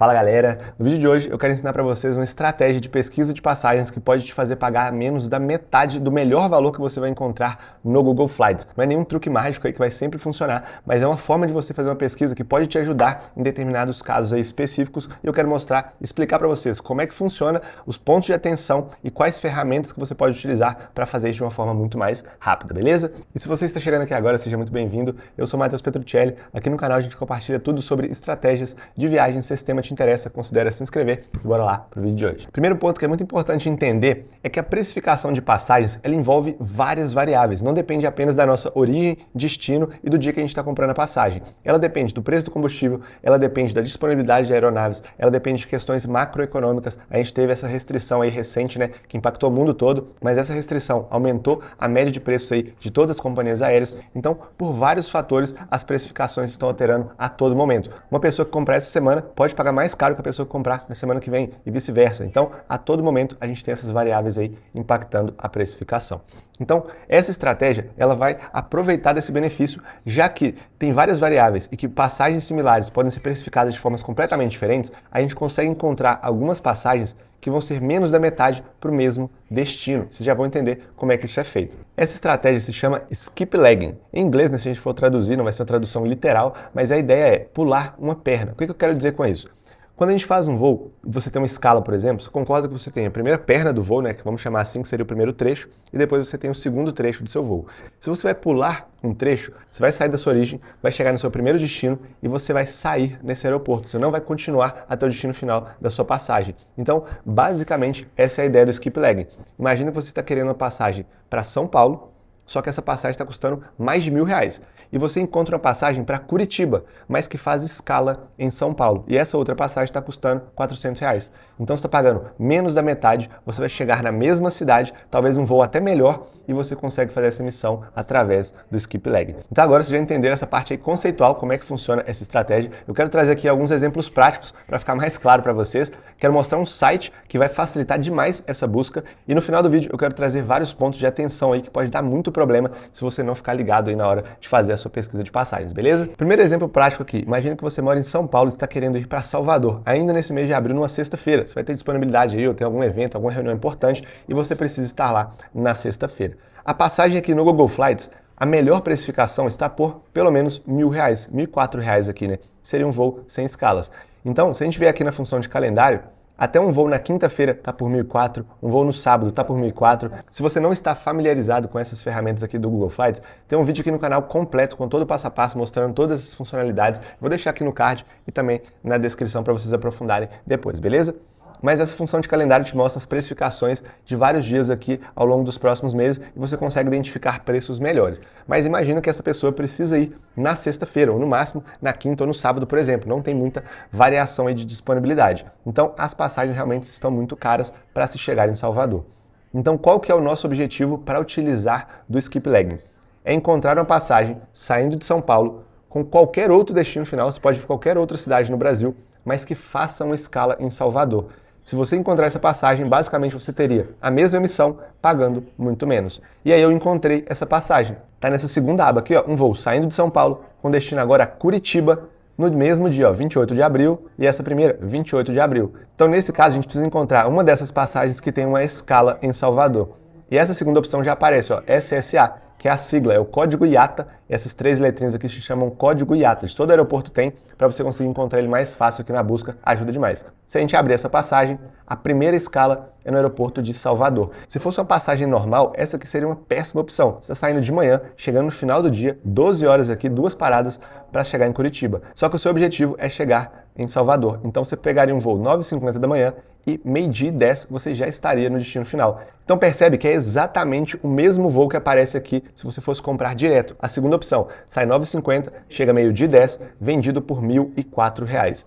Fala galera, no vídeo de hoje eu quero ensinar para vocês uma estratégia de pesquisa de passagens que pode te fazer pagar menos da metade do melhor valor que você vai encontrar no Google Flights. Não é nenhum truque mágico aí que vai sempre funcionar, mas é uma forma de você fazer uma pesquisa que pode te ajudar em determinados casos aí específicos e eu quero mostrar, explicar para vocês como é que funciona, os pontos de atenção e quais ferramentas que você pode utilizar para fazer isso de uma forma muito mais rápida, beleza? E se você está chegando aqui agora, seja muito bem-vindo. Eu sou Matheus Petruccelli, aqui no canal a gente compartilha tudo sobre estratégias de viagem. Se esse tema te interessa, considere se inscrever e bora lá pro vídeo de hoje. Primeiro ponto que é muito importante entender é que a precificação de passagens ela envolve várias variáveis, não depende apenas da nossa origem, destino e do dia que a gente está comprando a passagem. Ela depende do preço do combustível, ela depende da disponibilidade de aeronaves, ela depende de questões macroeconômicas. A gente teve essa restrição aí recente, né, que impactou o mundo todo, mas essa restrição aumentou a média de preços aí de todas as companhias aéreas. Então, por vários fatores, as precificações estão alterando a todo momento. Uma pessoa que comprar essa semana pode pagar mais caro que a pessoa que comprar na semana que vem e vice-versa. Então, a todo momento, a gente tem essas variáveis aí impactando a precificação. Então, essa estratégia, ela vai aproveitar desse benefício, já que tem várias variáveis e que passagens similares podem ser precificadas de formas completamente diferentes, a gente consegue encontrar algumas passagens que vão ser menos da metade para o mesmo destino. Vocês já vão entender como é que isso é feito. Essa estratégia se chama skip legging. Em inglês, né, se a gente for traduzir, não vai ser uma tradução literal, mas a ideia é pular uma perna. O que eu quero dizer com isso? Quando a gente faz um voo, você tem uma escala, por exemplo, você concorda que você tem a primeira perna do voo, né, que vamos chamar assim, que seria o primeiro trecho, e depois você tem o segundo trecho do seu voo. Se você vai pular um trecho, você vai sair da sua origem, vai chegar no seu primeiro destino e você vai sair nesse aeroporto. Você não vai continuar até o destino final da sua passagem. Então, basicamente, essa é a ideia do skip legging. Imagina que você está querendo uma passagem para São Paulo, só que essa passagem está custando mais de R$1.000. E você encontra uma passagem para Curitiba, mas que faz escala em São Paulo. E essa outra passagem está custando R$400. Então você está pagando menos da metade, você vai chegar na mesma cidade, talvez um voo até melhor, e você consegue fazer essa missão através do skip legging. Então agora vocês já entenderam essa parte aí conceitual, como é que funciona essa estratégia. Eu quero trazer aqui alguns exemplos práticos para ficar mais claro para vocês. Quero mostrar um site que vai facilitar demais essa busca. E no final do vídeo eu quero trazer vários pontos de atenção aí que pode dar muito problema se você não ficar ligado aí na hora de fazer a sua pesquisa de passagens, beleza? Primeiro exemplo prático aqui. Imagina que você mora em São Paulo e está querendo ir para Salvador, ainda nesse mês de abril, numa sexta-feira. Você vai ter disponibilidade aí, ou tem algum evento, alguma reunião importante, e você precisa estar lá na sexta-feira. A passagem aqui no Google Flights, a melhor precificação está por pelo menos R$1.000, R$1.004 aqui, né? Seria um voo sem escalas. Então, se a gente vier aqui na função de calendário, até um voo na quinta-feira está por R$1.004, um voo no sábado está por R$1.004. Se você não está familiarizado com essas ferramentas aqui do Google Flights, tem um vídeo aqui no canal completo com todo o passo a passo, mostrando todas essas funcionalidades. Vou deixar aqui no card e também na descrição para vocês aprofundarem depois, beleza? Mas essa função de calendário te mostra as precificações de vários dias aqui ao longo dos próximos meses e você consegue identificar preços melhores. Mas imagina que essa pessoa precisa ir na sexta-feira, ou no máximo na quinta ou no sábado, por exemplo. Não tem muita variação aí de disponibilidade. Então as passagens realmente estão muito caras para se chegar em Salvador. Então qual que é o nosso objetivo para utilizar do skip legging? É encontrar uma passagem saindo de São Paulo com qualquer outro destino final, você pode ir para qualquer outra cidade no Brasil, mas que faça uma escala em Salvador. Se você encontrar essa passagem, basicamente você teria a mesma emissão pagando muito menos. E aí eu encontrei essa passagem. Está nessa segunda aba aqui, ó, um voo saindo de São Paulo, com destino agora a Curitiba, no mesmo dia, ó, 28 de abril, e essa primeira, 28 de abril. Então nesse caso a gente precisa encontrar uma dessas passagens que tem uma escala em Salvador. E essa segunda opção já aparece, ó, SSA, que é a sigla, é o código IATA. Essas três letrinhas aqui se chamam código IATA. De todo aeroporto tem, para você conseguir encontrar ele mais fácil aqui na busca, ajuda demais. Se a gente abrir essa passagem, a primeira escala é no aeroporto de Salvador. Se fosse uma passagem normal, essa aqui seria uma péssima opção. Você está saindo de manhã, chegando no final do dia, 12 horas aqui, 2 paradas para chegar em Curitiba. Só que o seu objetivo é chegar em Salvador. Então você pegaria um voo 9h50 da manhã e 12h10 você já estaria no destino final. Então percebe que é exatamente o mesmo voo que aparece aqui se você fosse comprar direto. A segunda opção, sai 9h50, chega 12h10, vendido por R$1.004.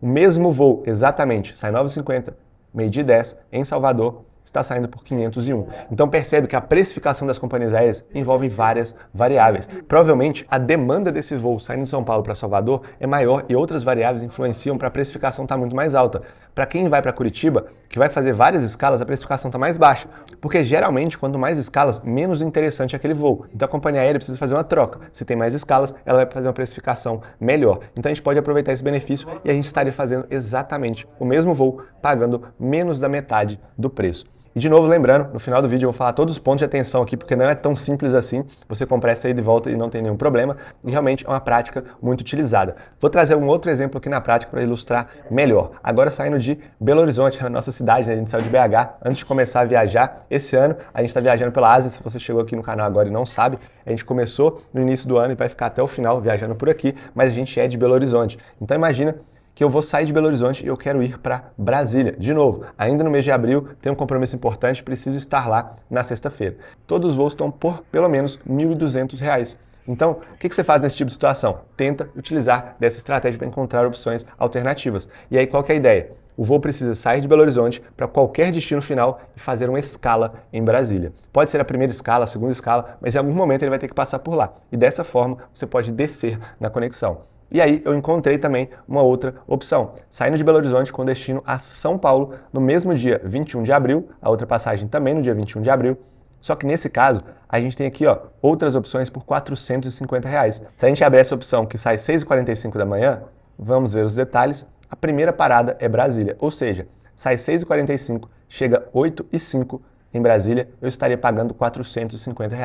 O mesmo voo, exatamente, sai 9h50, 12h10, em Salvador, está saindo por 501. Então percebe que a precificação das companhias aéreas envolve várias variáveis. Provavelmente a demanda desse voo saindo de São Paulo para Salvador é maior e outras variáveis influenciam para a precificação estar muito mais alta. Para quem vai para Curitiba, que vai fazer várias escalas, a precificação está mais baixa, porque geralmente, quanto mais escalas, menos interessante é aquele voo. Então a companhia aérea precisa fazer uma troca. Se tem mais escalas, ela vai fazer uma precificação melhor. Então a gente pode aproveitar esse benefício e a gente estaria fazendo exatamente o mesmo voo, pagando menos da metade do preço. E de novo, lembrando, no final do vídeo eu vou falar todos os pontos de atenção aqui, porque não é tão simples assim você comprar essa ida e volta e não tem nenhum problema, e realmente é uma prática muito utilizada. Vou trazer um outro exemplo aqui na prática para ilustrar melhor. Agora saindo de Belo Horizonte, a nossa cidade, né? A gente saiu de BH antes de começar a viajar. Esse ano a gente está viajando pela Ásia, se você chegou aqui no canal agora e não sabe, a gente começou no início do ano e vai ficar até o final viajando por aqui, mas a gente é de Belo Horizonte. Então imagina que eu vou sair de Belo Horizonte e eu quero ir para Brasília. De novo, ainda no mês de abril, tem um compromisso importante, preciso estar lá na sexta-feira. Todos os voos estão por pelo menos R$ 1.200. Então, o que você faz nesse tipo de situação? Tenta utilizar dessa estratégia para encontrar opções alternativas. E aí, qual que é a ideia? O voo precisa sair de Belo Horizonte para qualquer destino final e fazer uma escala em Brasília. Pode ser a primeira escala, a segunda escala, mas em algum momento ele vai ter que passar por lá. E dessa forma, você pode descer na conexão. E aí eu encontrei também uma outra opção, saindo de Belo Horizonte com destino a São Paulo no mesmo dia 21 de abril, a outra passagem também no dia 21 de abril, só que nesse caso a gente tem aqui outras opções por R$ 450. Se a gente abrir essa opção que sai 6h45 da manhã, vamos ver os detalhes, a primeira parada é Brasília, ou seja, sai 6h45, chega 8h05 em Brasília, eu estaria pagando R$ 450,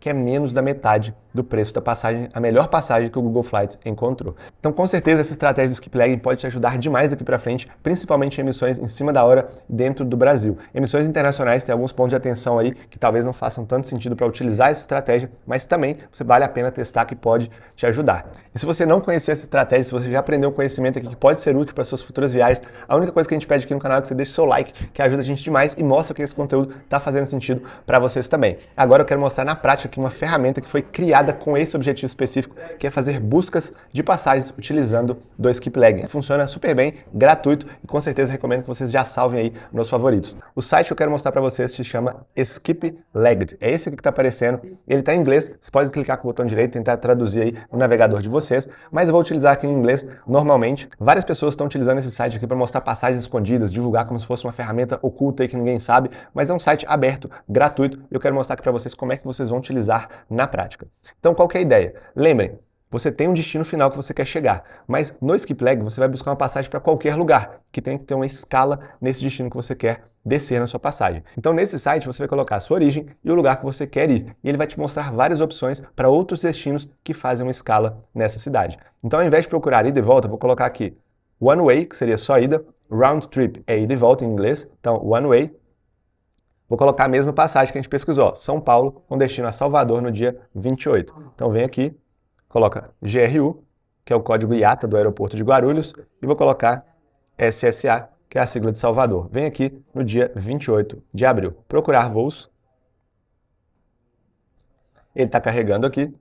que é menos da metade do preço da passagem, a melhor passagem que o Google Flights encontrou. Então, com certeza, essa estratégia do skip legging pode te ajudar demais daqui para frente, principalmente em emissões em cima da hora dentro do Brasil. Emissões internacionais têm alguns pontos de atenção aí que talvez não façam tanto sentido para utilizar essa estratégia, mas também você vale a pena testar que pode te ajudar. E se você não conhecer essa estratégia, se você já aprendeu um conhecimento aqui que pode ser útil para suas futuras viagens, a única coisa que a gente pede aqui no canal é que você deixe seu like, que ajuda a gente demais e mostra que esse conteúdo está fazendo sentido para vocês também. Agora eu quero mostrar na prática aqui uma ferramenta que foi criada com esse objetivo específico, que é fazer buscas de passagens utilizando do skip legging. Funciona super bem, gratuito e com certeza recomendo que vocês já salvem aí nos favoritos. O site que eu quero mostrar para vocês se chama Skip Legged. É esse aqui que está aparecendo. Ele está em inglês, você pode clicar com o botão direito e tentar traduzir aí no navegador de vocês, mas eu vou utilizar aqui em inglês normalmente. Várias pessoas estão utilizando esse site aqui para mostrar passagens escondidas, divulgar como se fosse uma ferramenta oculta aí que ninguém sabe, mas é um site aberto, gratuito, e eu quero mostrar aqui para vocês como é que vocês vão utilizar na prática. Então, qual que é a ideia? Lembrem, você tem um destino final que você quer chegar, mas no skip leg você vai buscar uma passagem para qualquer lugar, que tem que ter uma escala nesse destino que você quer descer na sua passagem. Então, nesse site você vai colocar a sua origem e o lugar que você quer ir, e ele vai te mostrar várias opções para outros destinos que fazem uma escala nessa cidade. Então, ao invés de procurar ida e volta, eu vou colocar aqui one way, que seria só ida, round trip é ida e volta em inglês, então one way. Vou colocar a mesma passagem que a gente pesquisou, São Paulo com destino a Salvador no dia 28. Então vem aqui, coloca GRU, que é o código IATA do aeroporto de Guarulhos, e vou colocar SSA, que é a sigla de Salvador. Vem aqui no dia 28 de abril. Procurar voos. Ele está carregando aqui.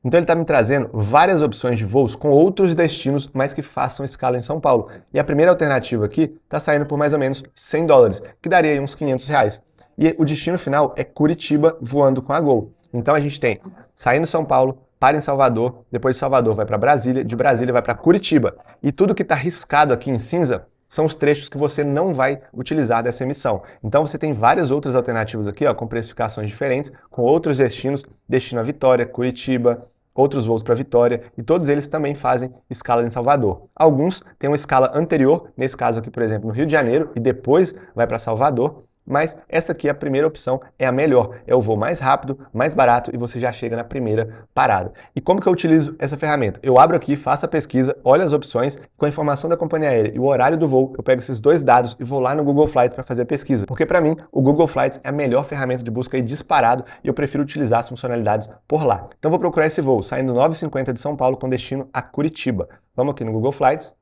Então ele está me trazendo várias opções de voos com outros destinos, mas que façam escala em São Paulo. E a primeira alternativa aqui está saindo por mais ou menos $100, que daria aí uns R$ 500. E o destino final é Curitiba voando com a Gol. Então a gente tem saindo de São Paulo, para em Salvador, depois de Salvador vai para Brasília, de Brasília vai para Curitiba. E tudo que está riscado aqui em cinza são os trechos que você não vai utilizar dessa emissão. Então você tem várias outras alternativas aqui, com precificações diferentes, com outros destinos, destino a Vitória, Curitiba, outros voos para Vitória, e todos eles também fazem escala em Salvador. Alguns têm uma escala anterior, nesse caso aqui, por exemplo, no Rio de Janeiro, e depois vai para Salvador, mas essa aqui, a primeira opção, é a melhor. É o voo mais rápido, mais barato e você já chega na primeira parada. E como que eu utilizo essa ferramenta? Eu abro aqui, faço a pesquisa, olho as opções, com a informação da companhia aérea e o horário do voo, eu pego esses dois dados e vou lá no Google Flights para fazer a pesquisa. Porque para mim, o Google Flights é a melhor ferramenta de busca aí disparado e eu prefiro utilizar as funcionalidades por lá. Então vou procurar esse voo, saindo 9h50 de São Paulo com destino a Curitiba. Vamos aqui no Google Flights.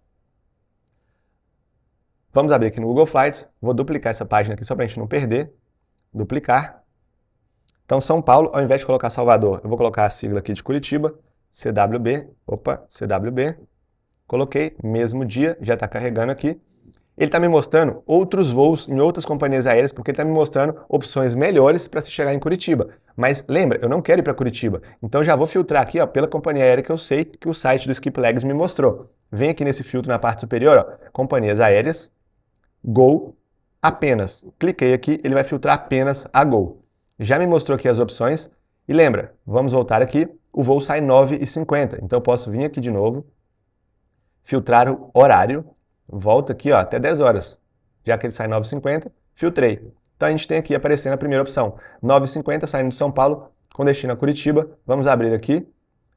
Vamos abrir aqui no Google Flights, vou duplicar essa página aqui só para a gente não perder. Duplicar. Então, São Paulo, ao invés de colocar Salvador, eu vou colocar a sigla aqui de Curitiba, CWB, CWB. Coloquei, mesmo dia, já está carregando aqui. Ele está me mostrando outros voos em outras companhias aéreas, porque ele está me mostrando opções melhores para se chegar em Curitiba. Mas lembra, eu não quero ir para Curitiba, então já vou filtrar aqui pela companhia aérea que eu sei que o site do Skip Legged me mostrou. Vem aqui nesse filtro na parte superior, companhias aéreas. Gol, apenas. Cliquei aqui, ele vai filtrar apenas a Gol. Já me mostrou aqui as opções. E lembra, vamos voltar aqui, o voo sai 9h50. Então eu posso vir aqui de novo, filtrar o horário, volto aqui ó, até 10 horas. Já que ele sai 9h50, filtrei. Então a gente tem aqui aparecendo a primeira opção, 9h50 saindo de São Paulo com destino a Curitiba. Vamos abrir aqui,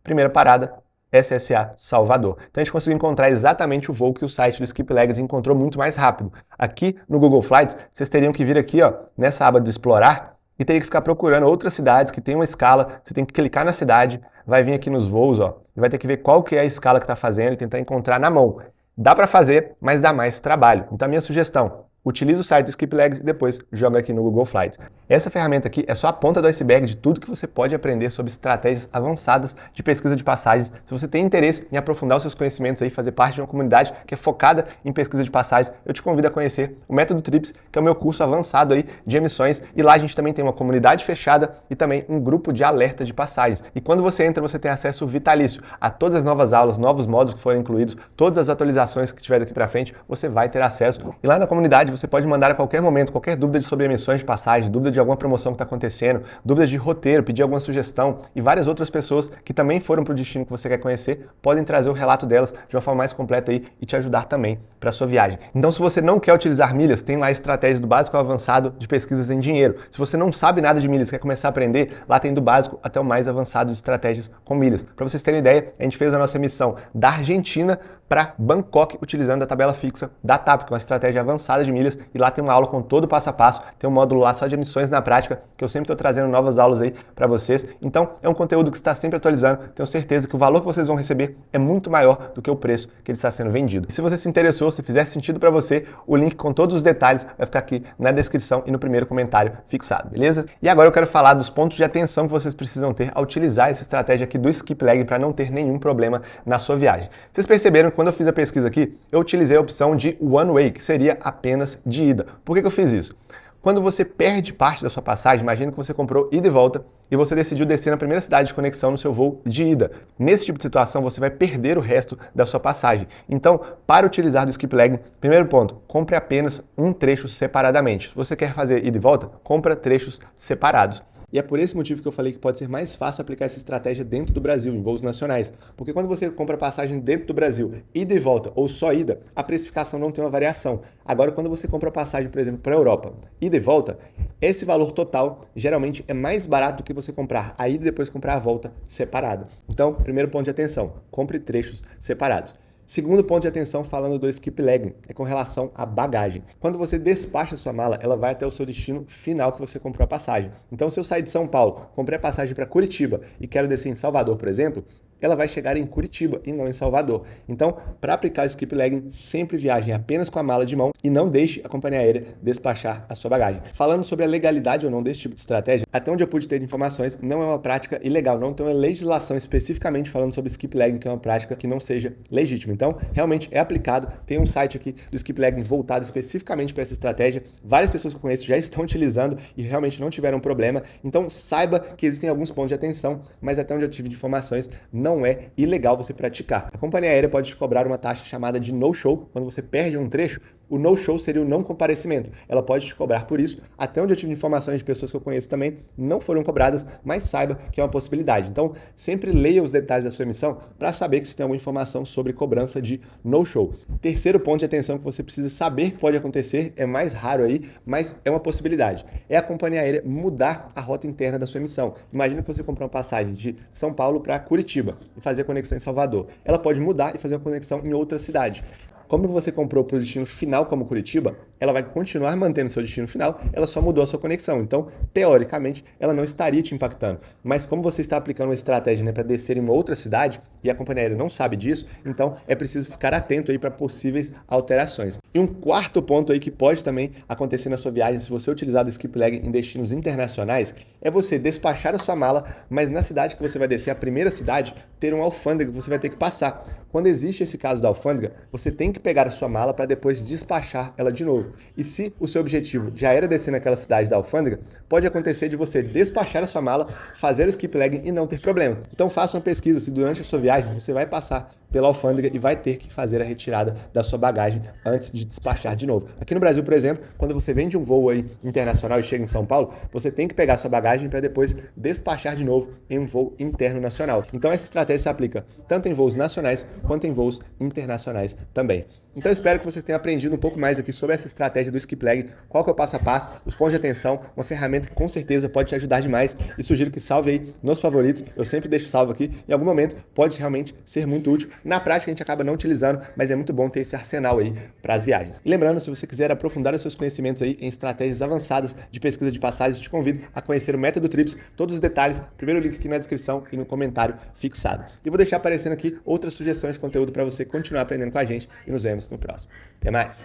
primeira parada, SSA Salvador. Então a gente conseguiu encontrar exatamente o voo que o site do Skip Legacy encontrou muito mais rápido. Aqui no Google Flights, vocês teriam que vir aqui ó, nessa aba do Explorar e teria que ficar procurando outras cidades que tem uma escala. Você tem que clicar na cidade, vai vir aqui nos voos ó, e vai ter que ver qual que é a escala que está fazendo e tentar encontrar na mão. Dá para fazer, mas dá mais trabalho. Então a minha sugestão, utilize o site do Skip Legacy e depois joga aqui no Google Flights. Essa ferramenta aqui é só a ponta do iceberg de tudo que você pode aprender sobre estratégias avançadas de pesquisa de passagens. Se você tem interesse em aprofundar os seus conhecimentos aí, fazer parte de uma comunidade que é focada em pesquisa de passagens, eu te convido a conhecer o Método Trips, que é o meu curso avançado aí de emissões, e lá a gente também tem uma comunidade fechada e também um grupo de alerta de passagens. E quando você entra, você tem acesso vitalício a todas as novas aulas, novos módulos que foram incluídos, todas as atualizações que tiver daqui para frente, você vai ter acesso. E lá na comunidade você pode mandar a qualquer momento qualquer dúvida sobre emissões de passagem, dúvida de alguma promoção que está acontecendo, dúvidas de roteiro, pedir alguma sugestão, e várias outras pessoas que também foram para o destino que você quer conhecer podem trazer o relato delas de uma forma mais completa aí e te ajudar também para a sua viagem. Então, se você não quer utilizar milhas, tem lá estratégias do básico ao avançado de pesquisas em dinheiro. Se você não sabe nada de milhas, quer começar a aprender, lá tem do básico até o mais avançado de estratégias com milhas. Para vocês terem ideia, a gente fez a nossa emissão da Argentina para Bangkok utilizando a tabela fixa da TAP, que é uma estratégia avançada de milhas, e lá tem uma aula com todo o passo a passo, tem um módulo lá só de emissões na prática, que eu sempre estou trazendo novas aulas aí para vocês. Então, é um conteúdo que está sempre atualizando, tenho certeza que o valor que vocês vão receber é muito maior do que o preço que ele está sendo vendido. E se você se interessou, se fizer sentido para você, o link com todos os detalhes vai ficar aqui na descrição e no primeiro comentário fixado, beleza? E agora eu quero falar dos pontos de atenção que vocês precisam ter ao utilizar essa estratégia aqui do Skip Leg para não ter nenhum problema na sua viagem. Vocês perceberam que quando eu fiz a pesquisa aqui, eu utilizei a opção de One Way, que seria apenas de ida. Por que eu fiz isso? Quando você perde parte da sua passagem, imagina que você comprou ida e volta e você decidiu descer na primeira cidade de conexão no seu voo de ida. Nesse tipo de situação, você vai perder o resto da sua passagem. Então, para utilizar do Skip Leg, primeiro ponto, compre apenas um trecho separadamente. Se você quer fazer ida e volta, compra trechos separados. E é por esse motivo que eu falei que pode ser mais fácil aplicar essa estratégia dentro do Brasil, em voos nacionais. Porque quando você compra passagem dentro do Brasil, ida e volta ou só ida, a precificação não tem uma variação. Agora, quando você compra passagem, por exemplo, para a Europa, ida e volta, esse valor total geralmente é mais barato do que você comprar a ida e depois comprar a volta separado. Então, primeiro ponto de atenção, compre trechos separados. Segundo ponto de atenção falando do Skip Leg é com relação à bagagem. Quando você despacha sua mala, ela vai até o seu destino final que você comprou a passagem. Então, se eu sair de São Paulo, comprei a passagem para Curitiba e quero descer em Salvador, por exemplo, ela vai chegar em Curitiba e não em Salvador. Então, para aplicar o Skip Leg, sempre viajem apenas com a mala de mão e não deixe a companhia aérea despachar a sua bagagem. Falando sobre a legalidade ou não desse tipo de estratégia, até onde eu pude ter informações, não é uma prática ilegal, não tem uma legislação especificamente falando sobre Skip Leg, que é uma prática que não seja legítima. Então, realmente é aplicado. Tem um site aqui do Skip Leg voltado especificamente para essa estratégia. Várias pessoas que eu conheço já estão utilizando e realmente não tiveram problema. Então, saiba que existem alguns pontos de atenção, mas até onde eu tive de informações, não é ilegal você praticar. A companhia aérea pode te cobrar uma taxa chamada de no-show. Quando você perde um trecho, o no-show seria o não comparecimento. Ela pode te cobrar por isso. Até onde eu tive informações de pessoas que eu conheço também, não foram cobradas, mas saiba que é uma possibilidade. Então, sempre leia os detalhes da sua emissão para saber que se tem alguma informação sobre cobrança de no-show. Terceiro ponto de atenção que você precisa saber que pode acontecer, é mais raro aí, mas é uma possibilidade. É a companhia aérea mudar a rota interna da sua emissão. Imagina que você comprou uma passagem de São Paulo para Curitiba e fazer a conexão em Salvador. Ela pode mudar e fazer uma conexão em outra cidade. Como você comprou para o destino final como Curitiba, ela vai continuar mantendo seu destino final, ela só mudou a sua conexão. Então, teoricamente, ela não estaria te impactando. Mas como você está aplicando uma estratégia, né, para descer em uma outra cidade e a companhia aérea não sabe disso, então é preciso ficar atento aí para possíveis alterações. E um quarto ponto aí que pode também acontecer na sua viagem, se você utilizar o Skip Leg em destinos internacionais, é você despachar a sua mala, mas na cidade que você vai descer, a primeira cidade, ter uma alfândega que você vai ter que passar. Quando existe esse caso da alfândega, você tem que pegar a sua mala para depois despachar ela de novo. E se o seu objetivo já era descer naquela cidade da alfândega, pode acontecer de você despachar a sua mala, fazer o Skip Leg e não ter problema. Então faça uma pesquisa se durante a sua viagem você vai passar pela alfândega e vai ter que fazer a retirada da sua bagagem antes de despachar de novo. Aqui no Brasil, por exemplo, quando você vende um voo aí internacional e chega em São Paulo, você tem que pegar sua bagagem para depois despachar de novo em um voo interno nacional. Então essa estratégia se aplica tanto em voos nacionais quanto em voos internacionais também. Então eu espero que vocês tenham aprendido um pouco mais aqui sobre essa estratégia do skip leg, qual que é o passo a passo, os pontos de atenção, uma ferramenta que com certeza pode te ajudar demais e sugiro que salve aí nos favoritos, eu sempre deixo salvo aqui, em algum momento pode realmente ser muito útil. Na prática a gente acaba não utilizando, mas é muito bom ter esse arsenal aí para as viagens. E lembrando, se você quiser aprofundar os seus conhecimentos aí em estratégias avançadas de pesquisa de passagens, te convido a conhecer o Método Trips, todos os detalhes, primeiro link aqui na descrição e no comentário fixado. E vou deixar aparecendo aqui outras sugestões de conteúdo para você continuar aprendendo com a gente e nos vemos no próximo. Até mais!